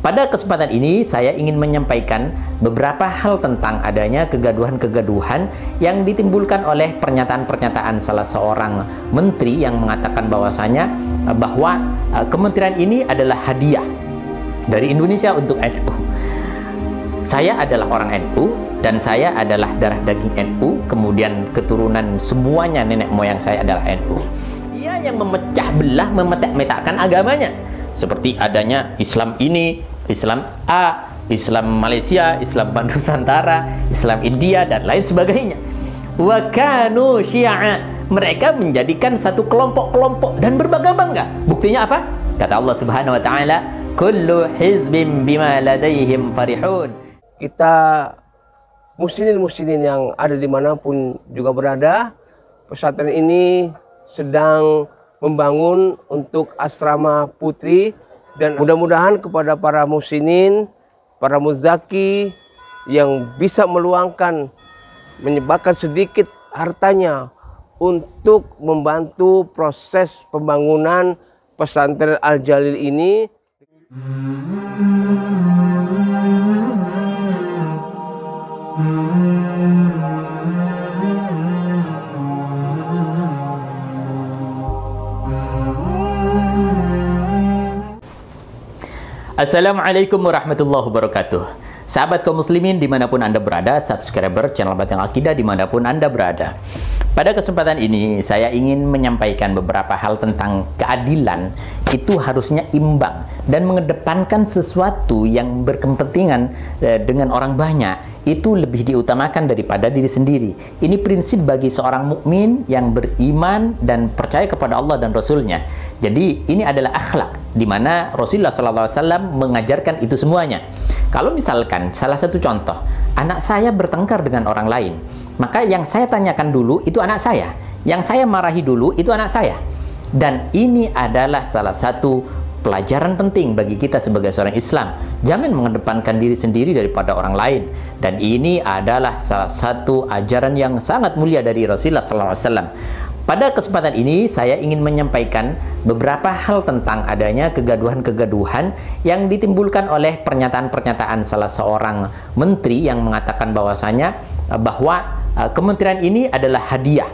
Pada kesempatan ini saya ingin menyampaikan beberapa hal tentang adanya kegaduhan-kegaduhan yang ditimbulkan oleh pernyataan-pernyataan salah seorang menteri yang mengatakan bahwasanya bahwa kementerian ini adalah hadiah dari Indonesia untuk NU. Saya adalah orang NU dan saya adalah darah daging NU, kemudian keturunan semuanya nenek moyang saya adalah NU. Dia yang memecah belah, memetak-metakkan agamanya. Seperti adanya Islam ini, Islam A, Islam Malaysia, Islam Nusantara, Islam India, dan lain sebagainya. Wa kanu syi'a. Mereka menjadikan satu kelompok-kelompok dan berbangga-bangga. Buktinya apa? Kata Allah Subhanahu wa taala, kullu hizbin bima ladaihim farihun. Kita muslimin yang ada dimanapun juga berada, pesantren ini sedang membangun untuk asrama putri, dan mudah-mudahan kepada para muslimin, para muzaki yang bisa menyebabkan sedikit hartanya untuk membantu proses pembangunan pesantren Al-Jalil ini. Assalamualaikum warahmatullahi wabarakatuh. Sahabat kaum muslimin dimanapun Anda berada, subscriber channel Batang Akidah dimanapun Anda berada. Pada kesempatan ini saya ingin menyampaikan beberapa hal tentang keadilan. Itu harusnya imbang dan mengedepankan sesuatu yang berkepentingan dengan orang banyak. Itu lebih diutamakan daripada diri sendiri. Ini prinsip bagi seorang mukmin yang beriman dan percaya kepada Allah dan Rasulnya. Jadi ini adalah akhlak di mana Rasulullah SAW mengajarkan itu semuanya. Kalau misalkan salah satu contoh, anak saya bertengkar dengan orang lain, maka yang saya tanyakan dulu itu anak saya, yang saya marahi dulu itu anak saya. Dan ini adalah salah satu pelajaran penting bagi kita sebagai seorang Islam. Jangan mengedepankan diri sendiri daripada orang lain. Dan ini adalah salah satu ajaran yang sangat mulia dari Rasulullah SAW. Pada kesempatan ini saya ingin menyampaikan beberapa hal tentang adanya kegaduhan-kegaduhan yang ditimbulkan oleh pernyataan-pernyataan salah seorang menteri yang mengatakan bahwasanya bahwa kementerian ini adalah hadiah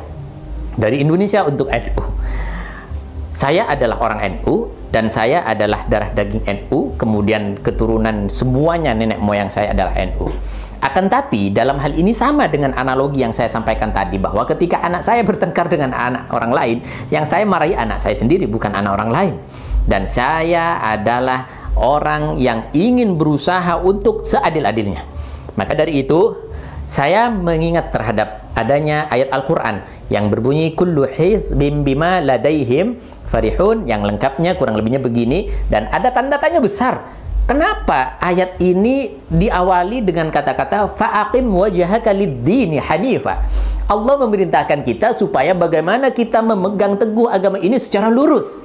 dari Indonesia untuk NU. Saya adalah orang NU dan saya adalah darah daging NU, kemudian keturunan semuanya nenek moyang saya adalah NU. Akan tapi dalam hal ini sama dengan analogi yang saya sampaikan tadi, bahwa ketika anak saya bertengkar dengan anak orang lain, yang saya marahi anak saya sendiri, bukan anak orang lain. Dan saya adalah orang yang ingin berusaha untuk seadil-adilnya. Maka dari itu saya mengingat terhadap adanya ayat Al-Quran yang berbunyi kullu hizbin bima ladaihim farihun, yang lengkapnya kurang lebihnya begini, dan ada tanda tanya besar. Kenapa ayat ini diawali dengan kata-kata fa'aqim wajhaka lid-dini hanifa? Allah memerintahkan kita supaya bagaimana kita memegang teguh agama ini secara lurus,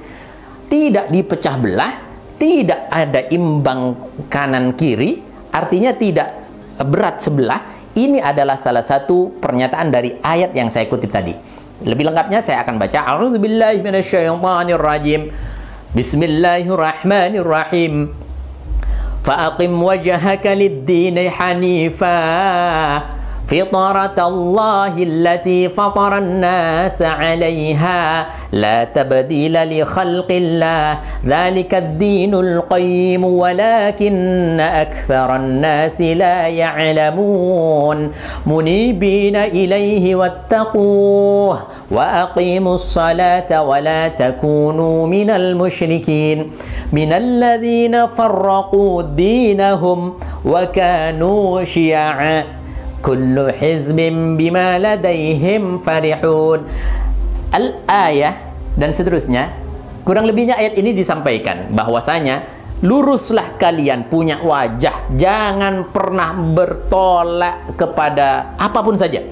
tidak dipecah belah, tidak ada imbang kanan kiri, artinya tidak berat sebelah. Ini adalah salah satu pernyataan dari ayat yang saya kutip tadi. Lebih lengkapnya saya akan baca. A'udzubillahi minasyaitonirrajim. Bismillahirrahmanirrahim. Fa'aqim wajhaka lid-dini hanifa fitratallahi allati fataran nasa 'alayha la tabdila li khalqillah dzalika ad-dinul qayyim walakinna aktsaran nasi la ya'lamun munibina ilayhi wattaquh wa aqimus salata wa la takunu minal musyrikin minal ladzina farraqu dinahum wa kanu syi'a kullu hizbin bima ladaihim farihun. Al-ayah dan seterusnya. Kurang lebihnya ayat ini disampaikan bahwasanya luruslah kalian punya wajah, jangan pernah bertolak kepada apapun saja.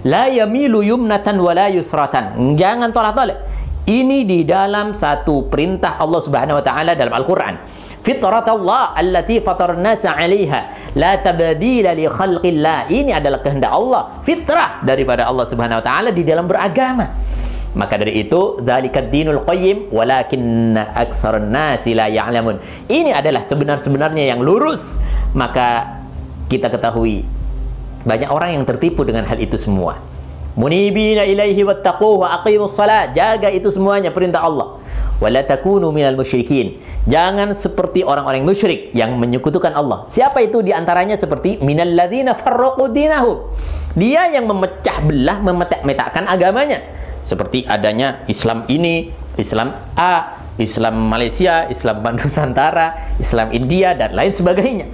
La yamilu yumnatan wala yusratan, jangan tolak-tolak. Ini di dalam satu perintah Allah Subhanahu wa taala dalam Al-Qur'an. Fitratallah allati fatarna nasa 'alaiha la tabdila li khalqillah. Ini adalah kehendak Allah, fitrah daripada Allah Subhanahu wa taala di dalam beragama. Maka dari itu, dzalikad dinul qayyim walakinna aktsarun nasi la ya'lamun. Ini adalah sebenarnya yang lurus. Maka kita ketahui banyak orang yang tertipu dengan hal itu semua. Munibina ilaihi wattaquhu wa aqimus shalah. Jaga itu semuanya perintah Allah. Wala takunu minal musyrikin. Jangan seperti orang-orang musyrik yang menyekutukan Allah. Siapa itu diantaranya? Seperti minal ladzina farraqu dinahum. Dia yang memecah belah, memetak-metakkan agamanya. Seperti adanya Islam ini, Islam A, Islam Malaysia, Islam Nusantara, Islam India, dan lain sebagainya.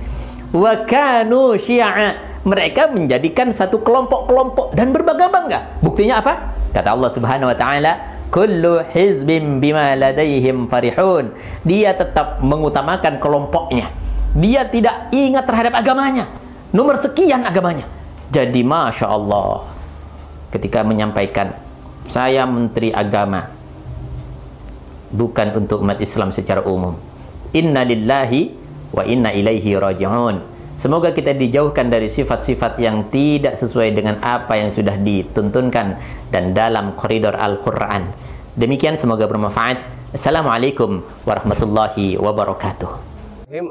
Wa kanu syi'a. Mereka menjadikan satu kelompok-kelompok dan berbangga-bangga. Buktinya apa? Kata Allah Subhanahu wa taala, kullu hizbin bima ladaihim farihun. Dia tetap mengutamakan kelompoknya. Dia tidak ingat terhadap agamanya. Nomor sekian agamanya. Jadi Masya Allah, ketika menyampaikan, saya Menteri Agama, bukan untuk umat Islam secara umum. Inna lillahi wa inna ilaihi raji'un. Semoga kita dijauhkan dari sifat-sifat yang tidak sesuai dengan apa yang sudah dituntunkan dan dalam koridor Al-Quran. Demikian, semoga bermanfaat. Assalamualaikum warahmatullahi wabarakatuh.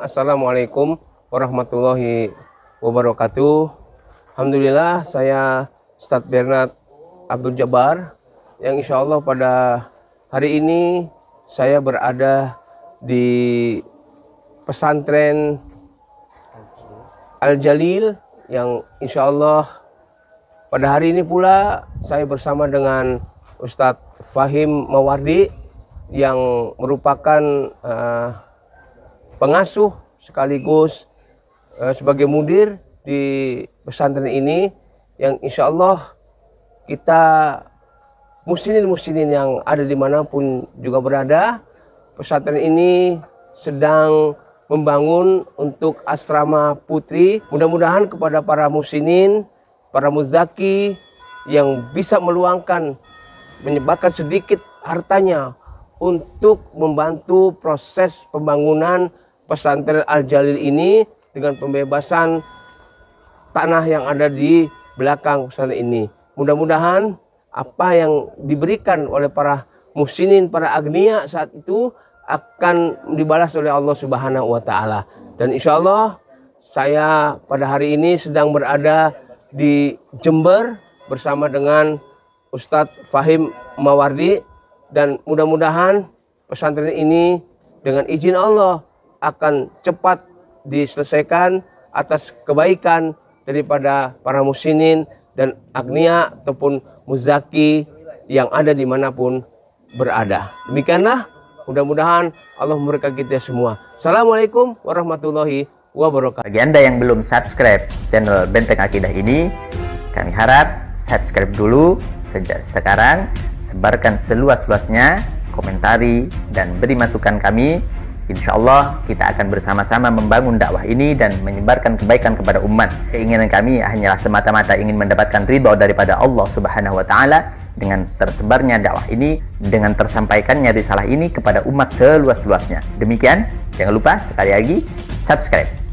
Assalamualaikum warahmatullahi wabarakatuh. Alhamdulillah, saya Ustadz Bernard Abdul Jabbar, yang insya Allah pada hari ini saya berada di pesantren Al-Jalil, yang insya Allah pada hari ini pula saya bersama dengan Ustadz Fahim Mawardi, yang merupakan pengasuh sekaligus sebagai mudir di pesantren ini, yang insya Allah kita muslimin yang ada dimanapun juga berada, pesantren ini sedang membangun untuk asrama putri. Mudah-mudahan kepada para muslimin, para muzaki yang bisa meluangkan, menyebabkan sedikit hartanya untuk membantu proses pembangunan pesantren Al-Jalil ini dengan pembebasan tanah yang ada di belakang pesantren ini. Mudah-mudahan apa yang diberikan oleh para muslimin, para agniya saat itu akan dibalas oleh Allah Subhanahu wa taala. Dan insya Allah saya pada hari ini sedang berada di Jember bersama dengan Ustadz Fahim Mawardi, dan mudah-mudahan pesantren ini dengan izin Allah akan cepat diselesaikan atas kebaikan daripada para muslimin dan agniya ataupun muzaki yang ada dimanapun berada. Demikianlah, mudah-mudahan Allah memberkati kita semua. Assalamualaikum warahmatullahi wabarakatuh. Bagi Anda yang belum subscribe channel Benteng Akidah ini, kami harap subscribe dulu sejak sekarang, sebarkan seluas-luasnya, komentari dan beri masukan kami. Insya Allah kita akan bersama-sama membangun dakwah ini dan menyebarkan kebaikan kepada umat. Keinginan kami hanyalah semata-mata ingin mendapatkan ridho daripada Allah Subhanahu wa taala dengan tersebarnya dakwah ini, dengan tersampaikannya risalah ini kepada umat seluas-luasnya. Demikian, jangan lupa sekali lagi subscribe.